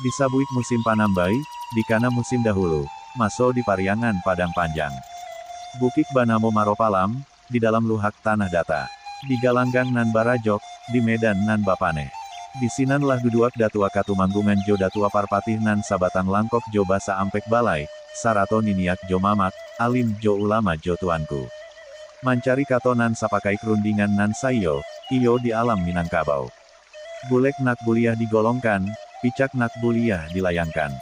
Di sabuik musim panambai, di kana musim dahulu, maso di pariangan padang panjang. Bukik banamo maropalam, di dalam luhak tanah data. Di galanggang nan barajok, di medan nan bapane. Di sinan lah duduak datua katumanggungan jo datua parpatih nan sabatang langkok jo basa ampek balai, sarato niniak jo mamak, alim jo ulama jo tuanku. Mancari katonan sapakai kerundingan nan sayo, iyo di alam Minangkabau. Bulek nak buliah digolongkan, picak nak buliah dilayangkan.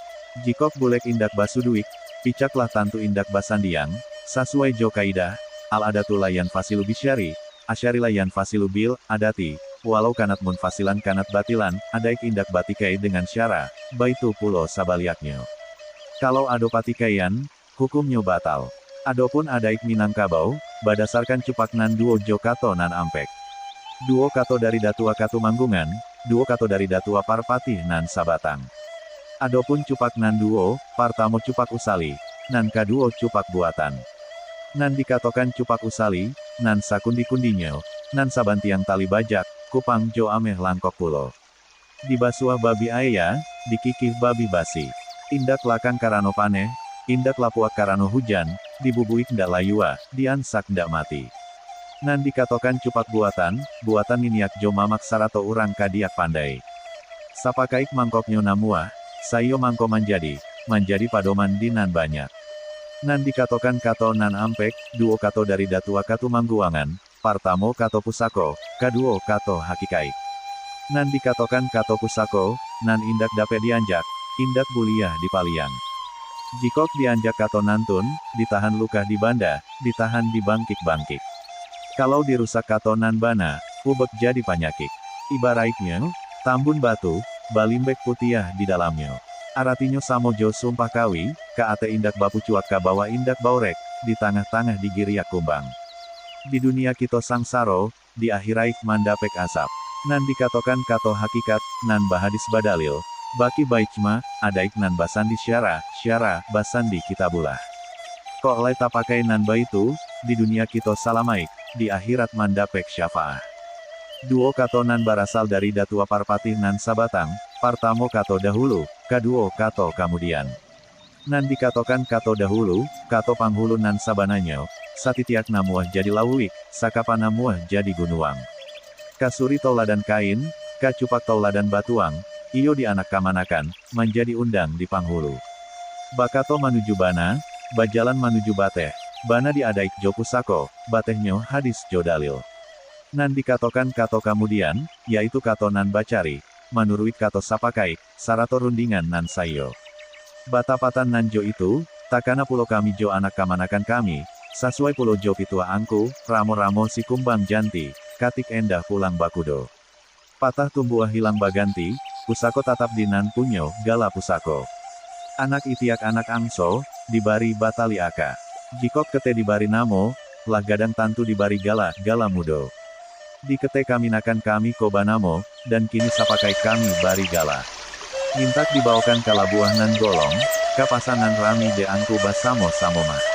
Jikok bulek indak basuduik, picaklah tantu indak basandiang, sasuai jo kaidah, al-adatu layan fasilu bisyari, asyari layan fasilu bil, adati, walau kanat mun fasilan kanat batilan, adaik indak batikai dengan syara, baitu pulo sabaliaknya. Kalau ado patikaian, hukumnya batal. Adopun adaik Minangkabau, berdasarkan cupak nan duo jo kato nan ampek. Duo kato dari datua katumanggungan, duo kato dari datua parpatih nan sabatang. Adopun cupak nan duo, partamo cupak usali, nan kaduo cupak buatan. Nan dikatokan cupak usali, nan sakundi-kundinya, nan sabantiang tali bajak, kupang jo ameh langkok pulo. Di basuah babi aya, dikikih babi basi. Indak lakang karano paneh, indak lapuak karano hujan, dibubuik ndak layua, diansak ndak mati. Nan dikatokan cupak buatan, buatan niniak jo mamak sarato urang kadiak pandai. Sapakaik mangkoknyo namuah, sayo mangko manjadi padoman di nan banyak. Nan dikatokan kato nan ampek, duo kato dari datua katumangguangan, partamo kato pusako, kaduo kato hakikaik. Nan dikatokan kato pusako, nan indak dape dianjak, indak buliah di paliang. Jikok dianjak kato nantun, ditahan luka di banda, ditahan di bangkik-bangkik. Kalau dirusak kato nan bana, ubek jadi panyakik. Ibaraiknya, tambun batu, balimbek putiah di dalamnya. Aratinyo samo jo sumpah kawi, kaate indak bapu cuak ka bawa indak baurek, di tengah-tengah digiriak kumbang. Di dunia kito sangsaro, di akhiraik mandapek asap. Nan dikatokan kato hakikat, nan bahadis badalil, baki baikma, adaik nan basandi syara, basandi kitabulah. Kok lai tapakai nan baitu, di dunia kito salamaik, di akhirat mandapek syafaah. Duo kato nan berasal dari datua parpatih nan sabatang, partamo kato dahulu, kaduo kato kemudian. Nan dikatokan kato dahulu, kato panghulu nan sabananya, satitiak namuah jadi lawuik, sakapa namuah jadi gunuang. Kasuri tauladan kain, kacupak tauladan batuang, iyo di anak kamanakan, menjadi undang di panghulu. Bakato manuju bana, bajalan manuju bateh, bana diadaik jo pusako, batehnyo hadis jo dalil. Nan dikatokan kato kemudian, yaitu kato nan bacari, manuruik kato sapakaik, sarato rundingan nan sayo. Batapatan nan jo itu, takana pulo kami jo anak kamanakan kami, sasuai pulo jo pitua angku, ramo-ramo si kumbang janti, katik endah pulang bakudo. Patah tumbuah hilang baganti, pusako tatap di nan punyo, gala pusako. Anak itiak anak angso, dibari batali aka. Jikok kete dibari namo, lah gadang tantu dibari gala mudo. Di kete kaminakan kami kobanamo, dan kini sapakai kami bari gala. Mintak dibawakan kalabuah nan golong, kapasanan rami de angku basamo samomah.